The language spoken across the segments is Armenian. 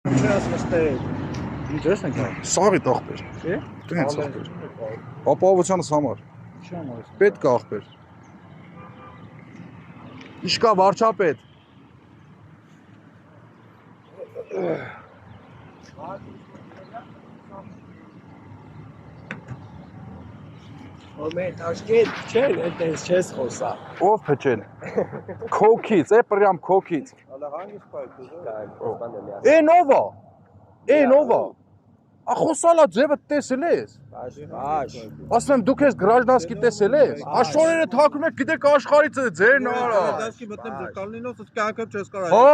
Ինչ ես ենք ա։ Սաղի աղբեր։ Չէ։ Տենց աղբեր։ Ապահովությանս համար։ Պետք է աղբեր։ Իշկա վարչապետ։ Ոմետ աշկետ չէ, այդպես չես խոսա։ Ով փչեն։ Քոքից, պրյամ քոքից։ Նովա։ Նովա։ Ախոսալա ձևը տեսել ես։ Ասում եմ դուք ես գրաժնասկի տեսել ես։ Աշորերը թակում եք գիտեք աշխարհից ձերն արա։ Հա,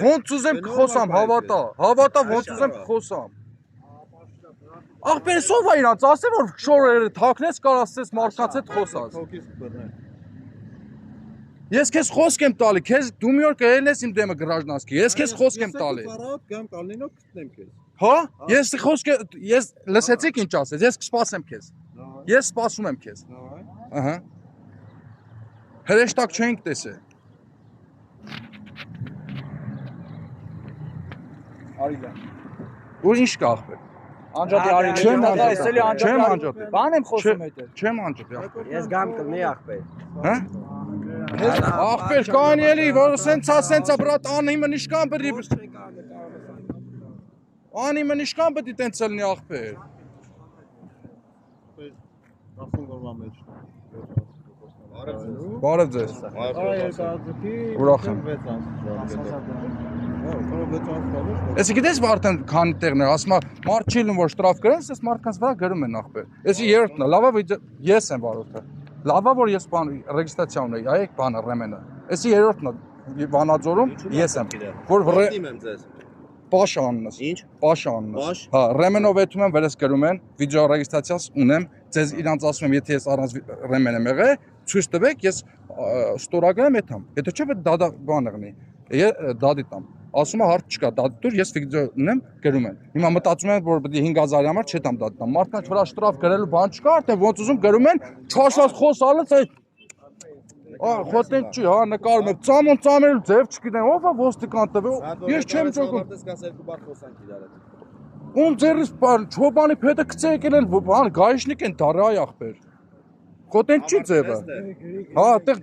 ոնց ուզեմ կխոսամ, հավատա ոնց ուզեմ կխոսամ։ Ախպեր սով է իրանց ասել որ շորերը թակնես կար ասես մարդկանց հետ խոսած։ Ես քեզ խոսք եմ տալի, քեզ դու մի օր կհել ես իմ դեմը գրաժնասկի, ես քեզ խոսք եմ տալի։ Հա, ես խոսք ես լսեցիք ինչ ասես, ես կսպասեմ քեզ։ Ես սպասում եմ քեզ։ Ահա։ Հրեշտակ չենք տեսել։ Արիլա։ Ու ինչ կա ախպեր։ Անջատի արիլա։ Չեմ անջատի։ Բան եմ խոսում այդ։ Չեմ անջատի ախպեր։ Ես գամ կլնի ախպեր։ Հա։ Ախպեր կան էլի, որ սենցա բրատ անիմը նիշկան բրի։ Անիմը նիշկան բդի տենց լնի ախպեր։ Բարև ձեզ։ Ուրախ եմ։ Էսի գիտես արդեն քանի տեղներ, ասում մարդ չի լում որ շտրաֆ գրեն, ես մարդկանց վրա գրում են ախպեր։ Էսի երրորդն է, լավա ես եմ վարորդը։ Լավա որ ես բան ռեգիստրացիա ունեի, այեք բանը ռեմենը։ Էսի երրորդն է Վանաձորում ես եմ, որ Պաշաննս։ Ինչ։ Պաշաննս։ Հա, ռեմենով էթում եմ վերես գրում են, վիդեո ռեգիստրացիաս ունեմ, ձեզ իրանց ասում եմ, եթե ես առանց ռեմեն եմ եղել, ցույց տվեք, ես ստորագրեմ էթամ։ Եթե չէ, դա բան եղնի։ Դադի տամ։ Ասում է հարց չկա, դադի դուր, ես վիդեո ունեմ, գրում են։ Հիմա մտածում են, որ պետք է 5000-ի համար չետամ դադի տամ։ Մարդկանց վրա շտրաֆ գրելու բան չկա, արդեն ոնց ուզում գրում են, չաշած խոսալից այդ խոտեն չի, հա, նկարում եմ, ծամերու ձև չգիտեմ, ով է ոստիկան տվել, ես չեմ ճոգում։ Ում ձերից բան, չոբանի պետը կցե եկել են, բան, գայշնիկ են դարայ ախպեր։ Խոտեն չի ձևը։ Հա, այդտեղ